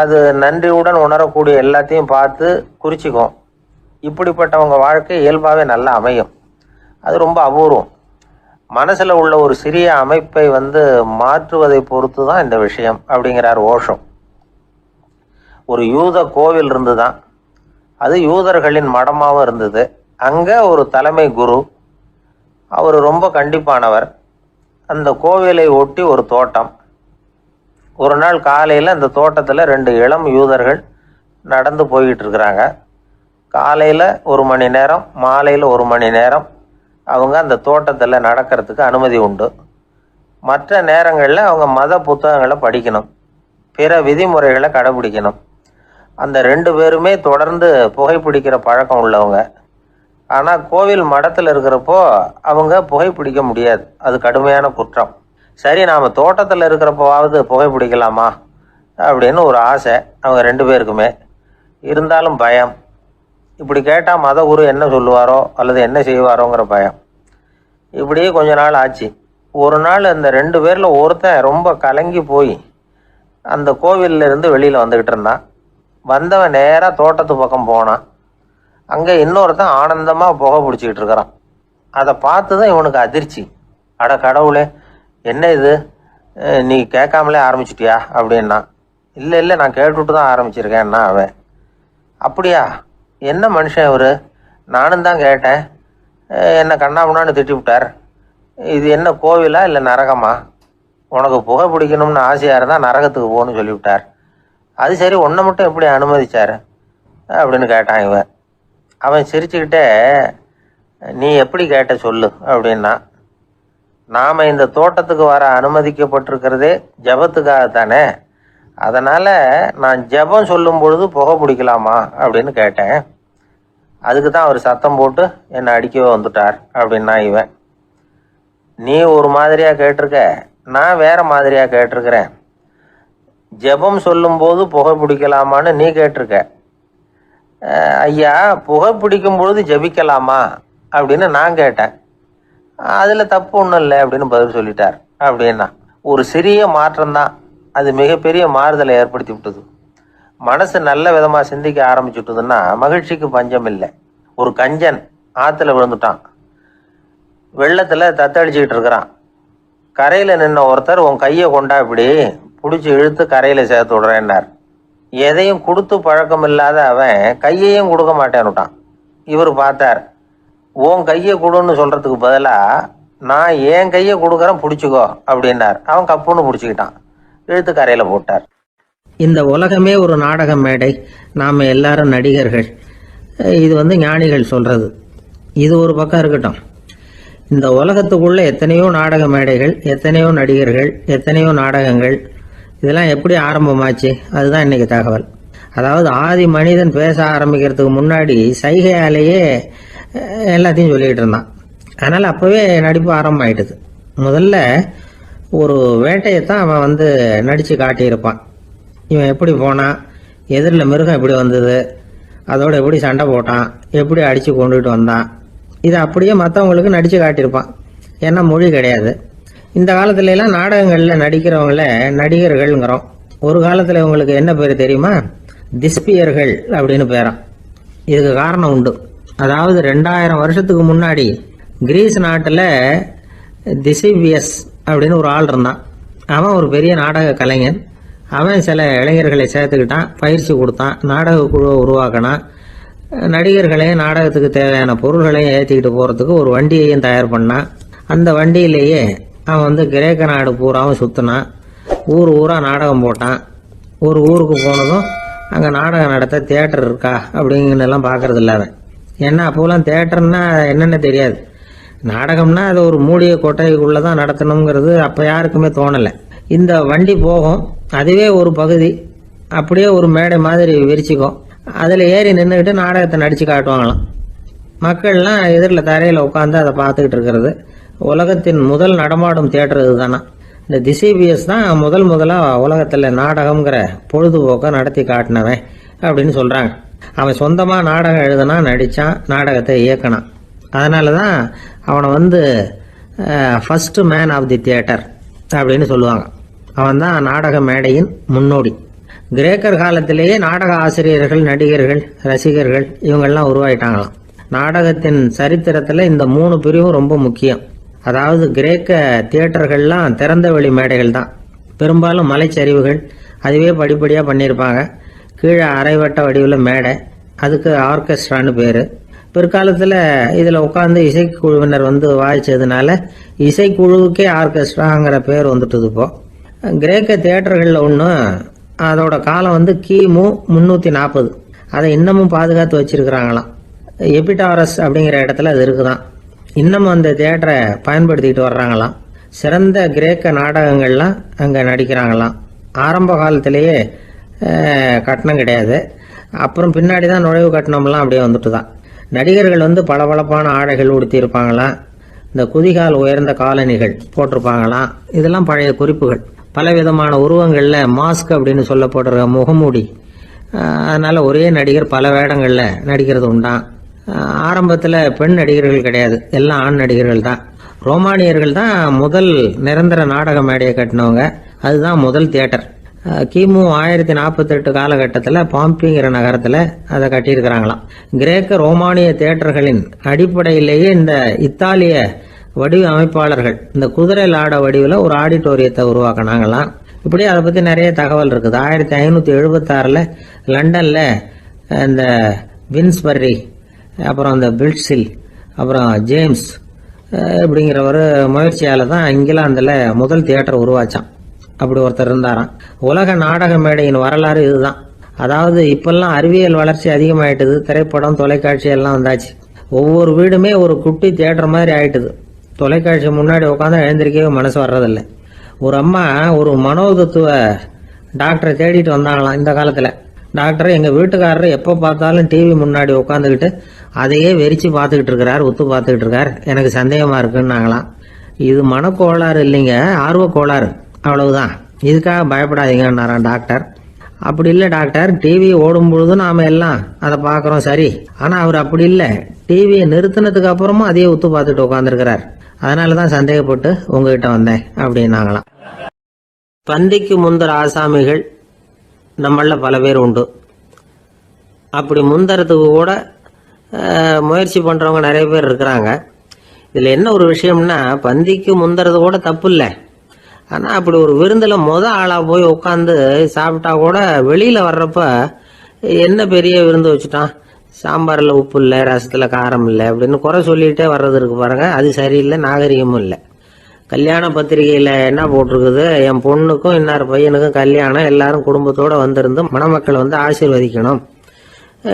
அது நன்றியுடன் உணரக்கூடிய எல்லாத்தையும் பார்த்து குறிச்சிக்கும். இப்படிப்பட்டவங்க வாழ்க்கை இயல்பாகவே நல்லா அமையும். அது ரொம்ப அபூர்வம். மனசில் உள்ள ஒரு சிறிய அமைப்பை மாற்றுவதை பொறுத்து தான் இந்த விஷயம் அப்படிங்கிறார் ஓஷோ. ஒரு யூத கோவில் இருந்து தான், அது யூதர்களின் மடமாகவும் இருந்தது. அங்கே ஒரு தலைமை குரு, அவர் ரொம்ப கண்டிப்பானவர். அந்த கோவிலை ஒட்டி ஒரு தோட்டம். ஒரு நாள் காலையில் அந்த தோட்டத்தில் 2 இளம் யூதர்கள் நடந்து போய்கிட்டு இருக்கிறாங்க. காலையில் 1 மணி நேரம், மாலையில் 1 மணி நேரம் அவங்க அந்த தோட்டத்தில் நடக்கிறதுக்கு அனுமதி உண்டு. மற்ற நேரங்களில் அவங்க மத புத்தகங்களை படிக்கணும், பிற விதிமுறைகளை கடைபிடிக்கணும். அந்த 2 பேருமே தொடர்ந்து புகைப்பிடிக்கிற பழக்கம் உள்ளவங்க. ஆனால் கோவில் மடத்தில் இருக்கிறப்போ அவங்க புகைப்பிடிக்க முடியாது, அது கடுமையான குற்றம். சரி, நாம் தோட்டத்தில் இருக்கிறப்போவாவது புகைப்பிடிக்கலாமா அப்படின்னு ஒரு ஆசை அவங்க 2 பேருக்குமே. இருந்தாலும் பயம். இப்படி கேட்டால் மதகுரு என்ன சொல்லுவாரோ அல்லது என்ன செய்வாரோங்கிற பயம். இப்படியே கொஞ்ச நாள் ஆச்சு. ஒரு நாள் அந்த 2 பேரில் ஒருத்தன் ரொம்ப கலங்கி போய் அந்த கோவிலில் இருந்து வெளியில் வந்துக்கிட்டு இருந்தான். வந்தவன் நேராக தோட்டத்து பக்கம் போனான். அங்கே இன்னொருத்தன் ஆனந்தமாக புகை பிடிச்சிக்கிட்டு இருக்கிறான். அதை பார்த்து தான் இவனுக்கு அதிர்ச்சி. அட கடவுளே, என்ன இது, நீ கேட்காமலே ஆரம்பிச்சிட்டியா அப்படின்னா. இல்லை இல்லை, நான் கேட்டுவிட்டு தான் ஆரம்பிச்சிருக்கேன்னா அவன். அப்படியா, என்ன மனுஷன் இவர், நானும் தான் கேட்டேன், என்னை கண்ணாமுன்னான்னு திட்டி விட்டார். இது என்ன கோவிலா இல்லை நரகமா? உனக்கு புகை பிடிக்கணும்னு ஆசையாக இருந்தால் நரகத்துக்கு போகணும்னு சொல்லிவிட்டார். அது சரி, உன்னை மட்டும் எப்படி அனுமதிச்சார் அப்படின்னு கேட்டான் இவன். அவன் சிரிச்சுக்கிட்டே, நீ எப்படி கேட்ட சொல்லு அப்படின்னா. நாம் இந்த தோட்டத்துக்கு வர அனுமதிக்கப்பட்டிருக்கிறதே ஜபத்துக்காகத்தானே, அதனால் நான் ஜபம் சொல்லும் பொழுது புகை பிடிக்கலாமா அப்படின்னு கேட்டேன். அதுக்கு தான் அவர் சத்தம் போட்டு என்னை அடிக்கவே வந்துட்டார் அப்படின்னா இவன். நீ ஒரு மாதிரியாக கேட்டிருக்க, நான் வேற மாதிரியாக கேட்டிருக்கிறேன். ஜெபம் சொல்லும்போது புகை பிடிக்கலாமான்னு நீ கேட்டிருக்க. ஐயா, புகை பிடிக்கும் பொழுது ஜபிக்கலாமா அப்படின்னு நான் கேட்டேன். அதில் தப்பு ஒன்றும் இல்லை அப்படின்னு பதில் சொல்லிட்டார் அப்படின்னா. ஒரு சிறிய மாற்றம்தான் அது மிகப்பெரிய மாறுதலை ஏற்படுத்தி விட்டது. மனசு நல்ல விதமாக சிந்திக்க ஆரம்பிச்சுட்டுதுன்னா மகிழ்ச்சிக்கு பஞ்சம் இல்லை. ஒரு கஞ்சன் ஆற்றுல விழுந்துட்டான், வெள்ளத்தில் தத்தளிச்சுக்கிட்டு இருக்கிறான். கரையில் நின்ன ஒருத்தர், உன் கையை கொண்டா இப்படி பிடிச்சி இழுத்து கரையில் சேர்த்து விடுறேன்னார். எதையும் கொடுத்து பழக்கம் இல்லாத அவன் கையையும் கொடுக்க மாட்டேன்னுட்டான். இவர் பார்த்தார், உன் கையை கொடுன்னு சொல்கிறதுக்கு பதிலாக நான் என் கையை கொடுக்குறேன் பிடிச்சிக்கோ அப்படின்னார். அவன் கப்புன்னு பிடிச்சிக்கிட்டான், இழுத்து கரையில் போட்டார். இந்த உலகமே ஒரு நாடக மேடை, நாம் எல்லாரும் நடிகர்கள். இது ஞானிகள் சொல்கிறது. இது ஒரு பக்கம் இருக்கட்டும். இந்த உலகத்துக்குள்ளே எத்தனையோ நாடக மேடைகள், எத்தனையோ நடிகர்கள், எத்தனையோ நாடகங்கள். இதெல்லாம் எப்படி ஆரம்பமாச்சு? அதுதான் இன்றைக்கி தகவல். அதாவது ஆதி மனிதன் பேச ஆரம்பிக்கிறதுக்கு முன்னாடி சைகையாலேயே எல்லாத்தையும் சொல்லிக்கிட்டு இருந்தான். அதனால் அப்போவே நடிப்பு ஆரம்பமாயிட்டுது. முதல்ல ஒரு வேட்டையைத்தான் அவன் நடித்து காட்டியிருப்பான். இவன் எப்படி போனான், எதிரில் மிருகம் எப்படி வந்தது, அதோட எப்படி சண்டை போட்டான், எப்படி அடித்து கொண்டுகிட்டு வந்தான். இதை அப்படியே மற்றவங்களுக்கு நடித்து காட்டியிருப்பான். ஏன்னா மொழி கிடையாது. இந்த காலத்துலலாம் நாடகங்களில் நடிக்கிறவங்கள நடிகர்கள்ங்கிறோம். ஒரு காலத்தில் இவங்களுக்கு என்ன பேர் தெரியுமா? திஸ்பியர்கள் அப்படின்னு பேராம். இதுக்கு காரணம் உண்டு. அதாவது 2000 வருஷத்துக்கு முன்னாடி கிரீஸ் நாட்டில் திசிபியஸ் அப்படின்னு ஒரு ஆள் இருந்தான். அவன் ஒரு பெரிய நாடக கலைஞன். அவன் சில இளைஞர்களை சேர்த்துக்கிட்டான், பயிற்சி கொடுத்தான், நாடக குழுவை உருவாக்கினான். நடிகர்களையும் நாடகத்துக்கு தேவையான பொருள்களையும் ஏற்றிக்கிட்டு போகிறதுக்கு ஒரு வண்டியையும் தயார் பண்ணான். அந்த வண்டியிலேயே அவன் கிரேக்க நாடு பூராவும் சுற்றினான். ஊர் ஊராக நாடகம் போட்டான். ஒரு ஊருக்கு போனதும் அங்கே நாடகம் நடத்த தியேட்டர் இருக்கா அப்படிங்கிறதெல்லாம் பார்க்கறது இல்லை அவன். ஏன்னா அப்போலாம் தியேட்டர்னா என்னென்ன தெரியாது. நாடகம்னா அது ஒரு மூடிய கொட்டைக்குள்ளே தான் நடத்தணுங்கிறது அப்போ யாருக்குமே தோணலை. இந்த வண்டி போகும், அதுவே ஒரு பகுதி, அப்படியே ஒரு மேடை மாதிரி விரிச்சிக்கும். அதில் ஏறி நின்றுக்கிட்டு நாடகத்தை நடித்து காட்டுவாங்களாம். மக்கள்லாம் எதிரில் தரையில் உட்காந்து அதை பார்த்துக்கிட்டு இருக்கிறது. உலகத்தின் முதல் நடமாடும் தியேட்டர் இதுதானா. இந்த திசிபிஎஸ் தான் முதலாக உலகத்தில் நாடகம்ங்கிற பொழுதுபோக்கை நடத்தி காட்டினவன் அப்படின்னு சொல்கிறாங்க. அவன் சொந்தமாக நாடகம் எழுதுனா, நடித்தான், நாடகத்தை இயக்கினான். அதனால தான் அவனை first man of the theatre அப்படின்னு சொல்லுவாங்க. அவன் தான் நாடக மேடையின் முன்னோடி. கிரேக்கர் காலத்திலேயே நாடக ஆசிரியர்கள், நடிகர்கள், ரசிகர்கள் இவங்கெல்லாம் உருவாயிட்டாங்களாம். நாடகத்தின் சரித்திரத்தில் இந்த 3 பிரிவும் ரொம்ப முக்கியம். அதாவது கிரேக்க தியேட்டர்கள்லாம் திறந்த வெளி மேடைகள் தான். பெரும்பாலும் மலைச்சரிவுகள், அதுவே படிப்படியாக பண்ணியிருப்பாங்க. கீழே அரைவட்ட வடிவில் மேடை, அதுக்கு ஆர்கெஸ்ட்ரான்னு பேர். பிற்காலத்தில் இதில் உட்காந்து இசைக்குழுவினர் வாய்ச்சதுனால இசைக்குழுவுக்கே ஆர்கெஸ்ட்ராங்கிற பேர் வந்துட்டுது. இப்போ கிரேக்க தியேட்டர்களில் ஒன்று, அதோட காலம் கிமு 340. அதை இன்னமும் பாதுகாத்து வச்சிருக்கிறாங்களாம். எபிடாரஸ் அப்படிங்கிற இடத்துல அது இருக்குதான். இன்னமும் அந்த தியேட்டரை பயன்படுத்திக்கிட்டு வர்றாங்களாம். சிறந்த கிரேக்க நாடகங்கள்லாம் அங்கே நடிக்கிறாங்களாம். ஆரம்ப காலத்திலேயே கட்டணம் கிடையாது. அப்புறம் பின்னாடி தான் நுழைவு கட்டணம்லாம் அப்படியே வந்துட்டு தான். நடிகர்கள் பளபளப்பான ஆடைகள் உடுத்தியிருப்பாங்களாம். இந்த குதிகால் உயர்ந்த காலணிகள் போட்டிருப்பாங்களாம். இதெல்லாம் பழைய குறிப்புகள். பலவிதமான உருவங்களில் மாஸ்க் அப்படின்னு சொல்லப்படுற முகமூடி. அதனால் ஒரே நடிகர் பல வேடங்களில் நடிக்கிறது உண்டான். ஆரம்பத்தில் பெண் நடிகர்கள் கிடையாது, எல்லாம் ஆண் நடிகர்கள் தான். ரோமானியர்கள் தான் முதல் நிரந்தர நாடக மேடையை கட்டினவங்க. அதுதான் முதல் தியேட்டர். கிமு 1048 காலகட்டத்தில் பாம்பிங்கிற நகரத்தில் அதை கட்டியிருக்கிறாங்களாம். கிரேக்க ரோமானிய தியேட்டர்களின் அடிப்படையிலேயே இந்த இத்தாலிய வடிவ அமைப்பாளர்கள் இந்த குதிரை லாட வடிவில் ஒரு ஆடிட்டோரியத்தை உருவாக்கினாங்களாம். இப்படி அதை பற்றி நிறைய தகவல் இருக்குது. 1576 லண்டனில் இந்த வின்ஸ்பர்ரி, அப்புறம் இந்த பில்ட்ஸில், அப்புறம் ஜேம்ஸ் இப்படிங்கிறவர் முயற்சியால் தான் இங்கிலாந்தில் முதல் தியேட்டர் உருவாச்சான். அப்படி ஒருத்தர் இருந்தாராம். உலக நாடக மேடையின் வரலாறு இதுதான். அதாவது இப்பெல்லாம் அறிவியல் வளர்ச்சி அதிகமாயிட்டுது. திரைப்படம், தொலைக்காட்சி எல்லாம் வந்தாச்சு. ஒவ்வொரு வீடுமே ஒரு குட்டி தியேட்டர் மாதிரி ஆயிட்டுது. தொலைக்காட்சி முன்னாடி உட்காந்து எழுந்திருக்கவே மனசு வர்றதில்லை. ஒரு அம்மா ஒரு மனோதத்துவ டாக்டரை தேடிட்டு வந்தாங்களாம் இந்த காலத்தில். டாக்டர், எங்கள் வீட்டுக்காரர் எப்போ பார்த்தாலும் டிவி முன்னாடி உட்காந்துக்கிட்டு அதையே வெறிச்சு பார்த்துக்கிட்டு இருக்கிறார், உத்து பார்த்துக்கிட்டு இருக்கார், எனக்கு சந்தேகமாக இருக்குன்னாங்களாம். இது மனக்கோளாறு இல்லைங்க, ஆர்வ கோளாறு, அவ்வளவுதான், இதுக்காக பயப்படாதீங்கன்னாராம் டாக்டர். அப்படி இல்லை டாக்டர், டிவி ஓடும் பொழுது நாம எல்லாம் அதை பார்க்குறோம் சரி, ஆனால் அவர் அப்படி இல்லை, டிவியை நிறுத்தினதுக்கு அப்புறமும் அதையே உத்து பார்த்துட்டு உட்காந்துருக்கிறார், அதனால தான் சந்தேகப்பட்டு உங்ககிட்ட வந்தேன் அப்படின்னாங்களாம். பந்திக்கு முந்தர ஆசாமிகள் நம்மள பல பேர் உண்டு. அப்படி முந்தறதுக்கு கூட முயற்சி பண்ணுறவங்க நிறைய பேர் இருக்கிறாங்க. இதில் என்ன ஒரு விஷயம்னா, பந்திக்கு முந்தறது கூட தப்பு இல்லை. ஆனால் அப்படி ஒரு விருந்தில் ஆளாக போய் உட்காந்து சாப்பிட்டா கூட வெளியில் வர்றப்ப என்ன பெரிய விருந்து வச்சுட்டான், சாம்பாரில் உப்பு இல்லை, ரசத்தில் காரம் இல்லை அப்படின்னு குறை சொல்லிகிட்டே வர்றது இருக்கு பாருங்க, அது சரியில்லை, நாகரிகமும் இல்லை. கல்யாண பத்திரிகையில் என்ன போட்டிருக்குது, என் பொண்ணுக்கும் இன்னார் பையனுக்கும் கல்யாணம், எல்லாரும் குடும்பத்தோடு வந்திருந்து மணமக்கள் ஆசீர்வதிக்கணும்,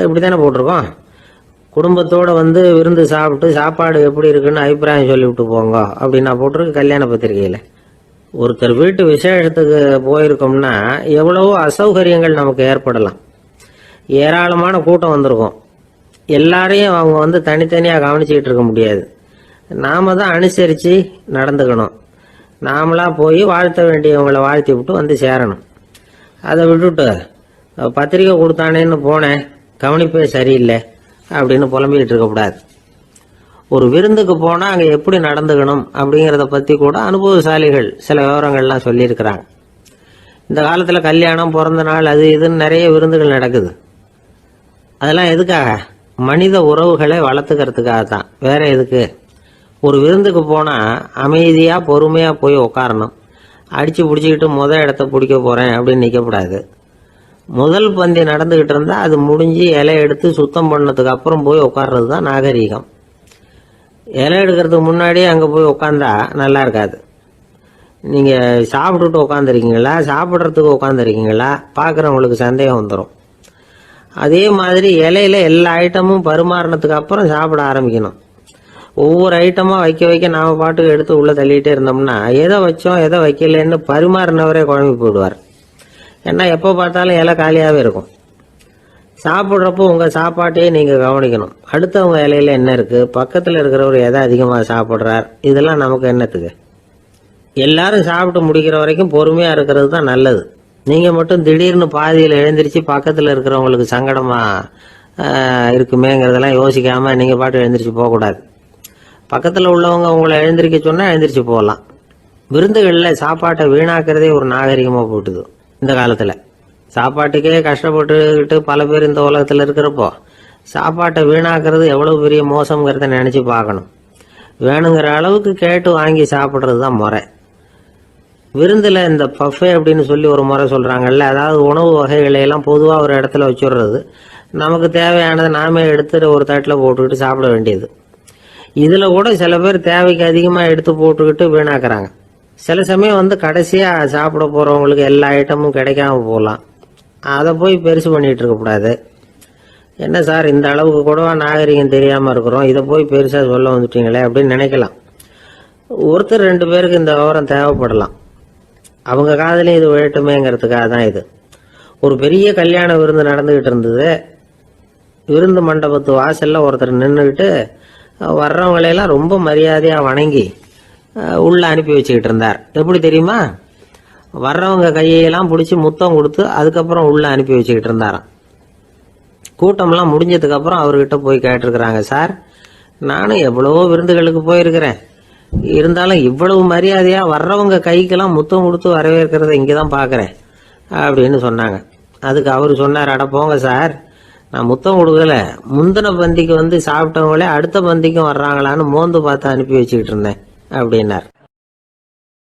இப்படி தானே போட்டிருக்கோம். குடும்பத்தோடு விருந்து சாப்பிட்டு சாப்பாடு எப்படி இருக்குன்னு அபிப்பிராயம் சொல்லிவிட்டு போங்க அப்படின்னா போட்டிருக்கு கல்யாண பத்திரிகையில். ஒருத்தர் வீட்டு விசேஷத்துக்கு போயிருக்கோம்னா எவ்வளவோ அசௌகரியங்கள் நமக்கு ஏற்படலாம். ஏராளமான கூட்டம் வந்திருக்கும். எல்லாரையும் அவங்க தனித்தனியாக கவனிச்சுக்கிட்டு இருக்க முடியாது. நாம தான் அனுசரித்து நடந்துக்கணும். நாமளா போய் வாழ்த்த வேண்டியவங்களை வாழ்த்தி விட்டு சேரணும். அதை விட்டுட்டு பத்திரிக்கை கொடுத்தானேன்னு போனேன், கவனிப்பே சரியில்லை அப்படின்னு புலம்பிக்கிட்டு இருக்கக்கூடாது. ஒரு விருந்துக்கு போனால் அங்கே எப்படி நடந்துக்கணும் அப்படிங்கிறத பற்றி கூட அனுபவசாலிகள் சில விவரங்கள்லாம் சொல்லியிருக்கிறாங்க. இந்த காலத்தில் கல்யாணம், பிறந்த நாள், அது இதுன்னு நிறைய விருந்துகள் நடக்குது. அதெல்லாம் எதுக்காக? மனித உறவுகளை வளர்த்துக்கிறதுக்காக தான், வேற எதுக்கு? ஒரு விருந்துக்கு போனால் அமைதியாக பொறுமையாக போய் உட்காரணும். அடித்து பிடிச்சிக்கிட்டு இடத்த பிடிக்க போகிறேன் அப்படின்னு நிற்கக்கூடாது. முதல் பந்தி நடந்துக்கிட்டு இருந்தால் அது முடிஞ்சு இலை எடுத்து சுத்தம் பண்ணதுக்கு அப்புறம் போய் உட்கார்றது தான் நாகரீகம். இலை எடுக்கிறதுக்கு முன்னாடியே அங்கே போய் உட்காந்தா நல்லா இருக்காது. நீங்கள் சாப்பிட்டுட்டு உட்காந்துருக்கீங்களா, சாப்பிட்றதுக்கு உட்காந்துருக்கீங்களா, பார்க்குறவங்களுக்கு சந்தேகம் வந்துடும். அதே மாதிரி இலையில எல்லா ஐட்டமும் பரிமாறினதுக்கு அப்புறம் சாப்பிட ஆரம்பிக்கணும். ஒவ்வொரு ஐட்டமாக வைக்க வைக்க நாம் பாட்டுக்கு எடுத்து உள்ளே தள்ளிகிட்டே இருந்தோம்னா எதை வச்சோம் எதை வைக்கலன்னு பரிமாறினவரே குழம்பி போயிடுவார். ஏன்னா எப்போ பார்த்தாலும் இலை காலியாகவே இருக்கும். சாப்பிட்றப்போ உங்கள் சாப்பாட்டையே நீங்கள் கவனிக்கணும். அடுத்தவங்க இலையில என்ன இருக்குது, பக்கத்தில் இருக்கிறவர் எதை அதிகமாக சாப்பிட்றார், இதெல்லாம் நமக்கு என்னத்துக்கு? எல்லாரும் சாப்பிட்டு முடிக்கிற வரைக்கும் பொறுமையாக இருக்கிறது தான் நல்லது. நீங்கள் மட்டும் திடீர்னு பாதியில் எழுந்திரிச்சு பக்கத்தில் இருக்கிறவங்களுக்கு சங்கடமாக இருக்குமேங்கிறதெல்லாம் யோசிக்காமல் நீங்கள் பாட்டு எழுந்திரிச்சு போகக்கூடாது. பக்கத்தில் உள்ளவங்க உங்களை எழுந்திரிக்க சொன்னால் எழுந்திரிச்சு போகலாம். விருந்துகளில் சாப்பாட்டை வீணாக்கிறதே ஒரு நாகரிகமாக போட்டுது இந்த காலத்தில். சாப்பாட்டுக்கே கஷ்டப்பட்டுக்கிட்டு பல பேர் இந்த உலகத்தில் இருக்கிறப்போ சாப்பாட்டை வீணாக்கிறது எவ்வளோ பெரிய மோசங்கிறத நினச்சி பார்க்கணும். வேணுங்கிற அளவுக்கு கேட்டு வாங்கி சாப்பிட்றது தான் முறை. விருந்தில் இந்த பஃபே அப்படின்னு சொல்லி ஒரு முறை சொல்கிறாங்கல்ல, அதாவது உணவு வகைகளையெல்லாம் பொதுவாக ஒரு இடத்துல வச்சுடுறது, நமக்கு தேவையானதை நாமே எடுத்துட்டு ஒரு தட்டில் போட்டுக்கிட்டு சாப்பிட வேண்டியது. இதில் கூட சில பேர் தேவைக்கு அதிகமாக எடுத்து போட்டுக்கிட்டு வீணாக்குறாங்க. சில சமயம் கடைசியாக சாப்பிட போகிறவங்களுக்கு எல்லா ஐட்டமும் கிடைக்காம போகலாம். அதை போய் பெருசு பண்ணிகிட்டு இருக்கக்கூடாது. என்ன சார் இந்த அளவுக்கு கூடவா நாகரிகம் தெரியாமல் இருக்கிறோம், இதை போய் பெருசாக சொல்ல வந்துட்டீங்களே அப்படின்னு நினைக்கலாம். ஒருத்தர் 2 பேருக்கு இந்த விவரம் தேவைப்படலாம். அவங்க காதலையும் இது விழட்டுமேங்கிறதுக்காக தான் இது. ஒரு பெரிய கல்யாண விருந்து நடந்துக்கிட்டு இருந்தது. விருந்து மண்டபத்து வாசலில் ஒருத்தர் நின்றுக்கிட்டு வர்றவங்களையெல்லாம் ரொம்ப மரியாதையாக வணங்கி உள்ளே அனுப்பி வச்சுக்கிட்டு இருந்தார். எப்படி தெரியுமா? வர்றவங்க கையெல்லாம் பிடிச்சி முத்தம் கொடுத்து அதுக்கப்புறம் உள்ளே அனுப்பி வச்சுக்கிட்டு இருந்தாராம். கூட்டம்லாம் முடிஞ்சதுக்கப்புறம் அவர்கிட்ட போய் கேட்டிருக்கிறாங்க, சார் நானும் எவ்வளவோ விருந்துகளுக்கு போயிருக்கிறேன், இருந்தாலும் இவ்வளவு மரியாதையாக வர்றவங்க கைக்கெல்லாம் முத்தம் கொடுத்து வரவேற்கிறத இங்கே தான் பார்க்குறேன் அப்படின்னு சொன்னாங்க. அதுக்கு அவர் சொன்னார், அட போங்க சார், நான் முத்தம் கொடுக்கல, முந்தின பந்திக்கு சாப்பிட்டவங்களே அடுத்த பந்திக்கும் வர்றாங்களான்னு மோந்து பார்த்து அனுப்பி வச்சுக்கிட்டு இருந்தேன் அப்படின்னார்.